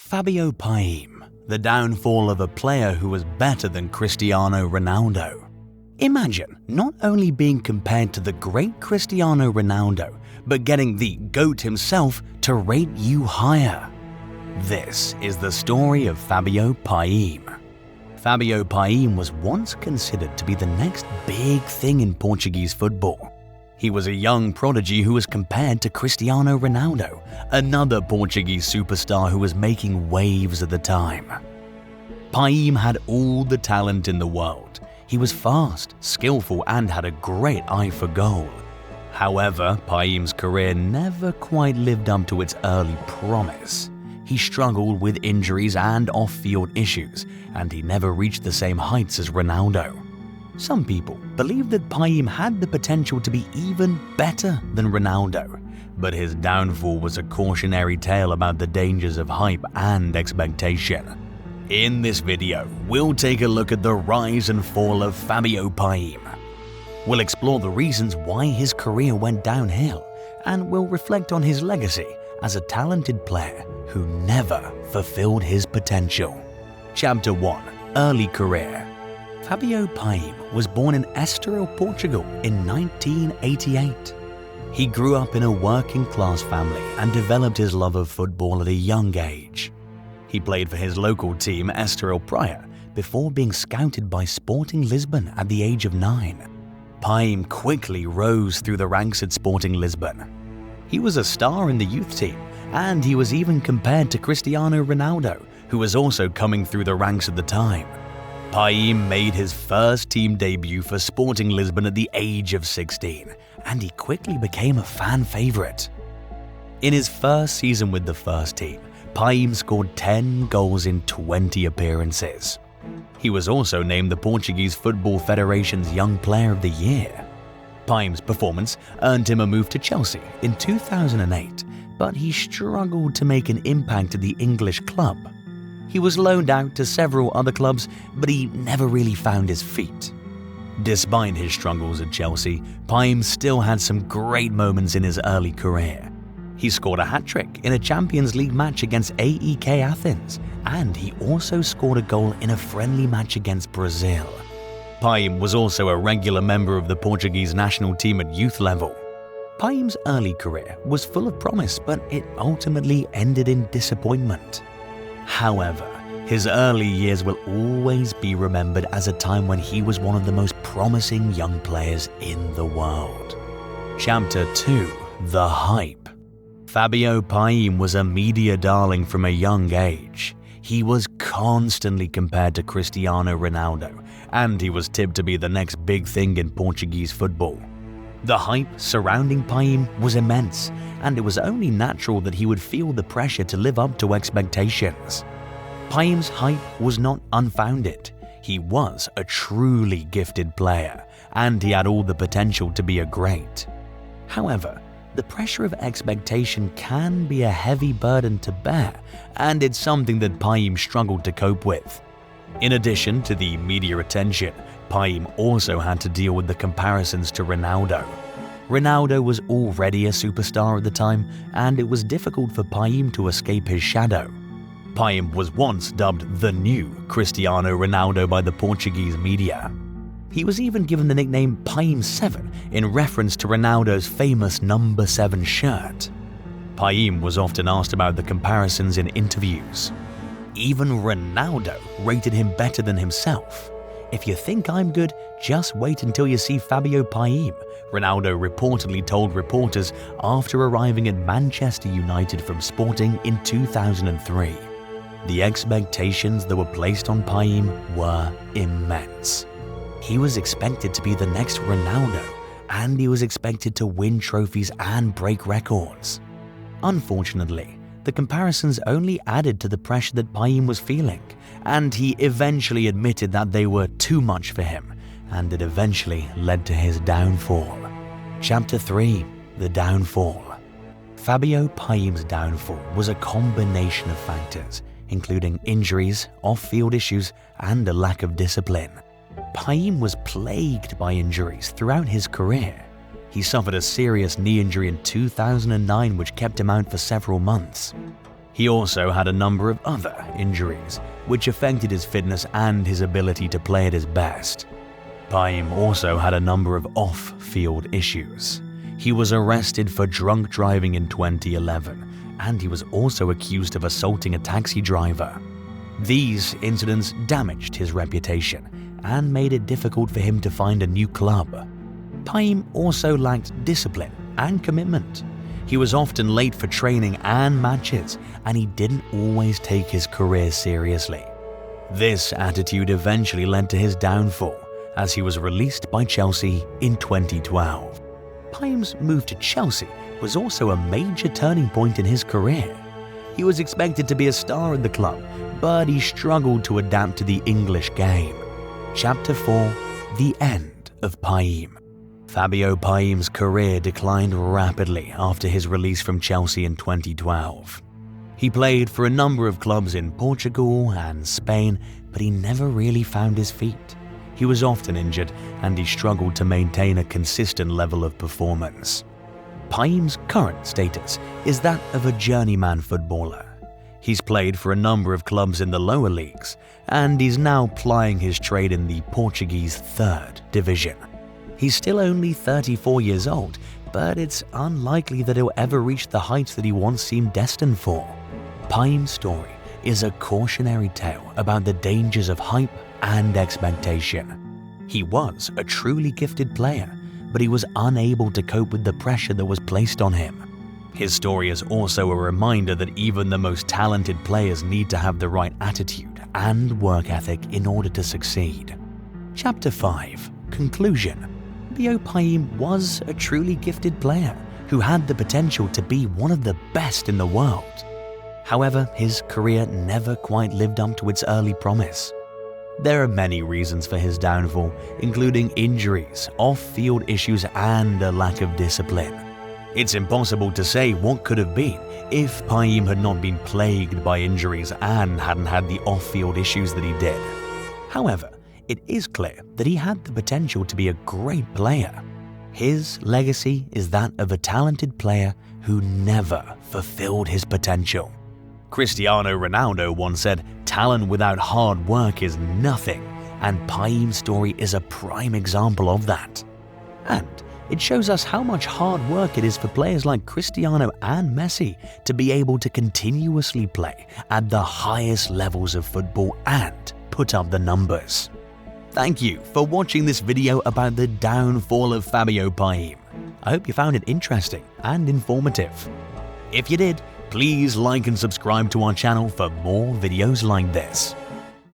Fabio Paim, the downfall of a player who was better than Cristiano Ronaldo. Imagine not only being compared to the great Cristiano Ronaldo, but getting the GOAT himself to rate you higher. This is the story of Fabio Paim. Fabio Paim was once considered to be the next big thing in Portuguese football. He was a young prodigy who was compared to Cristiano Ronaldo, another Portuguese superstar who was making waves at the time. Paim had all the talent in the world. He was fast, skillful, and had a great eye for goal. However, Paim's career never quite lived up to its early promise. He struggled with injuries and off-field issues, and he never reached the same heights as Ronaldo. Some people believe that Paim had the potential to be even better than Ronaldo, but his downfall was a cautionary tale about the dangers of hype and expectation. In this video, we'll take a look at the rise and fall of Fabio Paim. We'll explore the reasons why his career went downhill, and we'll reflect on his legacy as a talented player who never fulfilled his potential. Chapter 1: Early Career. Fabio Paim was born in Estoril, Portugal in 1988. He grew up in a working-class family and developed his love of football at a young age. He played for his local team Estoril prior before being scouted by Sporting Lisbon at the age of 9. Paim quickly rose through the ranks at Sporting Lisbon. He was a star in the youth team, and he was even compared to Cristiano Ronaldo, who was also coming through the ranks at the time. Paim made his first team debut for Sporting Lisbon at the age of 16, and he quickly became a fan favorite. In his first season with the first team, Paim scored 10 goals in 20 appearances. He was also named the Portuguese Football Federation's Young Player of the Year. Paim's performance earned him a move to Chelsea in 2008, but he struggled to make an impact at the English club. He was loaned out to several other clubs, but he never really found his feet. Despite his struggles at Chelsea, Paim still had some great moments in his early career. He scored a hat-trick in a Champions League match against AEK Athens, and he also scored a goal in a friendly match against Brazil. Paim was also a regular member of the Portuguese national team at youth level. Paim's early career was full of promise, but it ultimately ended in disappointment. However, his early years will always be remembered as a time when he was one of the most promising young players in the world. Chapter 2: The Hype. Fabio Paim was a media darling from a young age. He was constantly compared to Cristiano Ronaldo, and he was tipped to be the next big thing in Portuguese football. The hype surrounding Paim was immense, and it was only natural that he would feel the pressure to live up to expectations. Paim's hype was not unfounded. He was a truly gifted player, and he had all the potential to be a great. However, the pressure of expectation can be a heavy burden to bear, and it's something that Paim struggled to cope with. In addition to the media attention, Paim also had to deal with the comparisons to Ronaldo. Ronaldo was already a superstar at the time, and it was difficult for Paim to escape his shadow. Paim was once dubbed the new Cristiano Ronaldo by the Portuguese media. He was even given the nickname Paim 7 in reference to Ronaldo's famous number 7 shirt. Paim was often asked about the comparisons in interviews. Even Ronaldo rated him better than himself. "If you think I'm good, just wait until you see Fabio Paim," Ronaldo reportedly told reporters after arriving at Manchester United from Sporting in 2003. The expectations that were placed on Paim were immense. He was expected to be the next Ronaldo, and he was expected to win trophies and break records. Unfortunately, the comparisons only added to the pressure that Paim was feeling, and he eventually admitted that they were too much for him, and it eventually led to his downfall. Chapter 3: The Downfall. Fabio Paim's downfall was a combination of factors, including injuries, off-field issues, and a lack of discipline. Paim was plagued by injuries throughout his career. He suffered a serious knee injury in 2009 which kept him out for several months. He also had a number of other injuries, which affected his fitness and his ability to play at his best. Paim also had a number of off-field issues. He was arrested for drunk driving in 2011, and he was also accused of assaulting a taxi driver. These incidents damaged his reputation and made it difficult for him to find a new club. Paim also lacked discipline and commitment. He was often late for training and matches, and he didn't always take his career seriously. This attitude eventually led to his downfall, as he was released by Chelsea in 2012. Paim's move to Chelsea was also a major turning point in his career. He was expected to be a star in the club, but he struggled to adapt to the English game. Chapter 4: The End of Paim. Fabio Paim's career declined rapidly after his release from Chelsea in 2012. He played for a number of clubs in Portugal and Spain, but he never really found his feet. He was often injured, and he struggled to maintain a consistent level of performance. Paim's current status is that of a journeyman footballer. He's played for a number of clubs in the lower leagues, and he's now plying his trade in the Portuguese 3rd division. He's still only 34 years old, but it's unlikely that he'll ever reach the heights that he once seemed destined for. Paim's story is a cautionary tale about the dangers of hype and expectation. He was a truly gifted player, but he was unable to cope with the pressure that was placed on him. His story is also a reminder that even the most talented players need to have the right attitude and work ethic in order to succeed. Chapter 5: Conclusion. Fabio Paim was a truly gifted player who had the potential to be one of the best in the world. However, his career never quite lived up to its early promise. There are many reasons for his downfall, including injuries, off-field issues, and a lack of discipline. It's impossible to say what could have been if Paim had not been plagued by injuries and hadn't had the off-field issues that he did. However, it is clear that he had the potential to be a great player. His legacy is that of a talented player who never fulfilled his potential. Cristiano Ronaldo once said, "Talent without hard work is nothing," and Paim's story is a prime example of that. And it shows us how much hard work it is for players like Cristiano and Messi to be able to continuously play at the highest levels of football and put up the numbers. Thank you for watching this video about the downfall of Fabio Paim. I hope you found it interesting and informative. If you did, please like and subscribe to our channel for more videos like this.